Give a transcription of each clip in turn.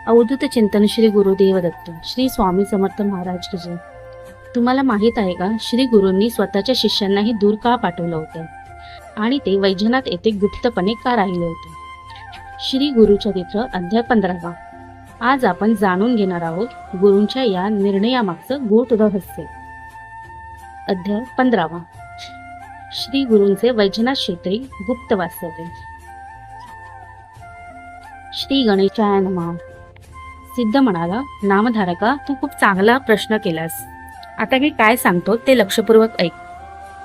अवधूत चिंतन श्री गुरुदेव दत्त श्री स्वामी समर्थ महाराज की जय. तुम्हाला माहित आहे का, श्री गुरूंनी स्वतःच्या शिष्यांनाही दूर का पाठवलं होतं आणि ते वैजनाथ येथे गुप्तपणे का राहिले होते. श्री गुरुचरित्र अध्याय 15. आज आपण जाणून घेणार आहोत गुरूंच्या या निर्णयामागचं गूढ रहस्य. अध्याय 15. श्री गुरूंचे वैजनाथ क्षेत्री गुप्त वास्तव्य. श्री गणेशाय नमः. सिद्ध म्हणाला, नामधारका, तू खूप चांगला प्रश्न केलास. आता मी काय सांगतो ते लक्षपूर्वक ऐक.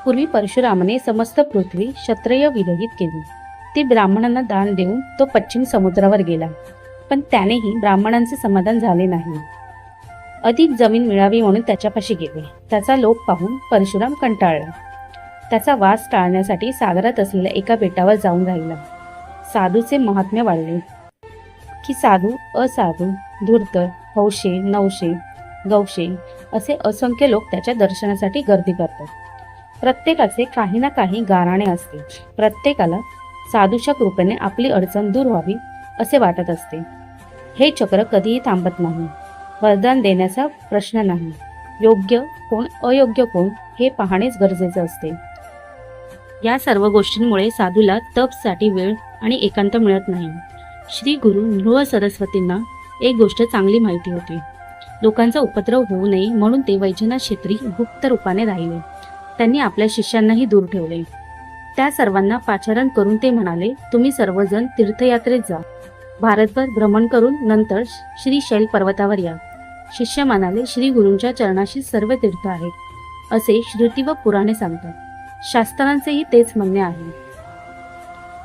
पूर्वी परशुरामाने समस्त पृथ्वी क्षत्रिय विरहित केली. ती ब्राह्मणांना दान देऊन तो पश्चिम समुद्रावर गेला, पण त्यानेही ब्राह्मणांचे समाधान झाले नाही. अधिक जमीन मिळावी म्हणून त्याच्यापाशी गेले. त्याचा लोभ पाहून परशुराम कंटाळला. त्याचा वास टाळण्यासाठी सागरात असलेल्या एका बेटावर जाऊन राहिला. साधूचे महात्म्य वाढले की साधू, असाधू, धूर्त, हौशे, नवशे, गवशे असे असंख्य लोक त्याच्या दर्शनासाठी गर्दी करतात. प्रत्येकाचे काही ना काही गाऱ्हाणे असते. प्रत्येकाला साधूच्या कृपेने आपली अडचण दूर व्हावी असे वाटत असते. हे चक्र कधीही थांबत नाही. वरदान देण्याचा प्रश्न नाही. योग्य कोण, अयोग्य कोण हे पाहणेच गरजेचे असते. या सर्व गोष्टींमुळे साधूला तपसाठी वेळ आणि एकांत मिळत नाही. श्री गुरु नृह सरस्वतींना एक गोष्ट चांगली माहिती होती. लोकांचा उपद्रव होऊ नये म्हणून ते वैजनाथ क्षेत्री गुप्त रूपाने राहिले. त्यांनी आपल्या शिष्यांनाही दूर ठेवले. त्या सर्वांना पाचारण करून ते म्हणाले, तुम्ही सर्वजण तीर्थयात्रेत जा. भारतभर भ्रमण करून नंतर श्रीशैल पर्वतावर या. शिष्य म्हणाले, श्री गुरूंच्या चरणाशी सर्व तीर्थ आहेत असे श्रुती व पुराणे सांगतात. शास्त्रांचेही तेच म्हणणे आहे.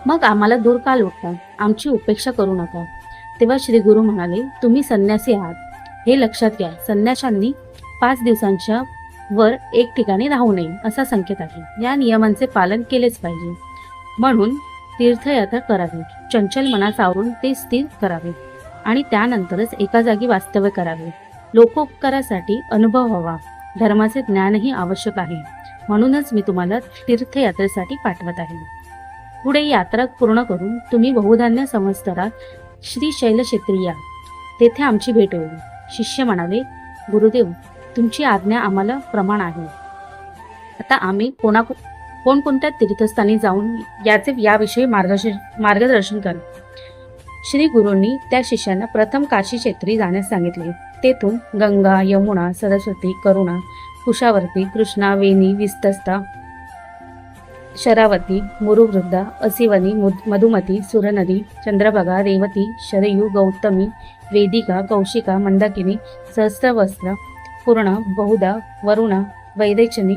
मग आम्हाला दूर का लोटता? आमची उपेक्षा करू नका. तेव्हा श्री गुरु म्हणाले, तुम्ही संन्यासी आहात हे लक्षात घ्या. संन्याशांनी 5 दिवसांच्या वर एक ठिकाणी राहू नये असा संकेत आहे. या नियमांचे पालन केलेच पाहिजे. म्हणून तीर्थयात्रा करावी. चंचल मनास आवरून ते स्थिर करावे आणि त्यानंतरच एका जागी वास्तव्य करावे. लोकोपकारासाठी अनुभव हवा. धर्माचे ज्ञानही आवश्यक आहे. म्हणूनच मी तुम्हाला तीर्थयात्रेसाठी पाठवत आहे. पुढे यात्रा पूर्ण करून तुम्ही बहुधान्य संवत्सरात श्री शैलक्षेत्री या. तेथे आमची भेट होईल. शिष्य म्हणाले, गुरुदेव, तुमची आज्ञा आम्हाला प्रमाण आहे. आता आम्ही कोणकोणत्या तीर्थस्थानी जाऊन याविषयी मार्गदर्शन करू. श्री गुरूंनी त्या शिष्यांना प्रथम काशी क्षेत्री जाण्यास सांगितले. तेथून गंगा, यमुना, सरस्वती, करुणा, कुशावर्ती, कृष्णा, वेणी, विस्तस्ता, शरावती, मुरुवृद्धा, असिवनी, मधुमती, सुरनदी, चंद्रभागा, रेवती, शरयू, गौतमी, वेदिका, कौशिका, मंदाकिनी, सहस्रवस्त्र, पूर्ण, बहुधा, वरुणा, वैदेचनी,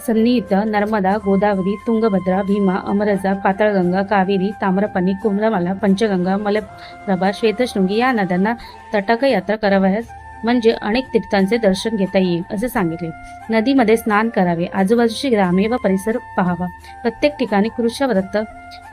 सन्निहिता, नर्मदा, गोदावरी, तुंगभद्रा, भीमा, अमरजा, पाताळगंगा, कावेरी, ताम्रपणी, कुम्भलमाला, पंचगंगा, मलप्रभा, श्वेतशृंगी या नद्यांना तटाक यात्रा करावयास म्हणजे अनेक तीर्थांचे दर्शन घेता येईल असे सांगितले. नदीमध्ये स्नान करावे. आजूबाजूची ग्रामे व परिसर पाहावा. प्रत्येक ठिकाणी कृष्णव्रत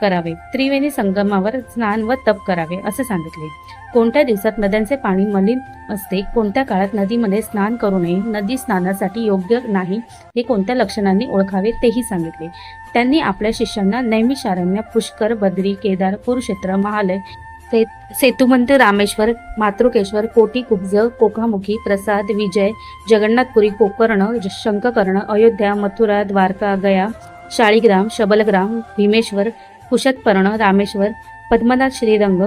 करावे. त्रिवेणी संगमावर स्नान व तप करावे असे सांगितले. कोणत्या दिवसात नद्यांचे पाणी मलिन असते, कोणत्या काळात नदीमध्ये स्नान करू नये, नदी स्नानासाठी योग्य नाही हे कोणत्या लक्षणांनी ओळखावे तेही सांगितले. त्यांनी आपल्या शिष्यांना नैमिषारण्य, पुष्कर, बद्री, केदार, कुरुक्षेत्र, महालय, सेतुमंत, रामेश्वर, मातृकेश्वर, कोटी, कुब्ज, कोकामुखी, प्रसाद, विजय, जगन्नाथपुरी, गोकर्ण, शंखकर्ण, अयोध्या, मथुरा, द्वारका, गया, शाळीग्राम, शबलग्राम, भीमेश्वर, कुशतपर्ण, रामेश्वर, पद्मनाथ, श्रीरंग,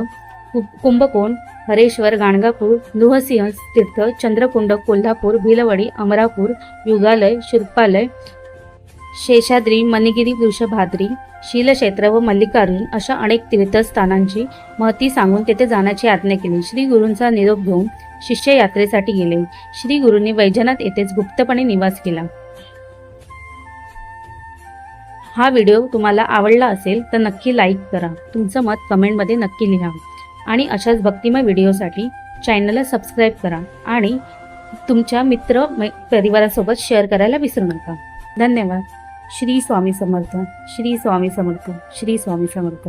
कुंभकोण, हरेश्वर, गाणगापूर, नृसिंह तीर्थ, चंद्रकुंड, कोल्हापूर, भिलवडी, अमरापूर, युगालय, शिल्पालय, शेषाद्री, मणिगिरी, वृषभाद्री, शीलक्षेत्र व मल्लिकार्जुन अशा अनेक तीर्थस्थानांची महती सांगून तेथे जाण्याची आज्ञा केली. श्री गुरूंचा निरोप घेऊन शिष्य यात्रेसाठी गेले. श्री गुरूंनी वैजनाथ येथेच गुप्तपणे निवास केला. हा व्हिडिओ तुम्हाला आवडला असेल तर नक्की लाईक करा. तुमचं मत कमेंटमध्ये नक्की लिहा आणि अशाच भक्तिमय व्हिडिओसाठी चॅनलला सबस्क्राईब करा आणि तुमच्या मित्र परिवारासोबत शेअर करायला विसरू नका. धन्यवाद. श्री स्वामी समर्थ. श्री स्वामी समर्थ. श्री स्वामी समर्थ.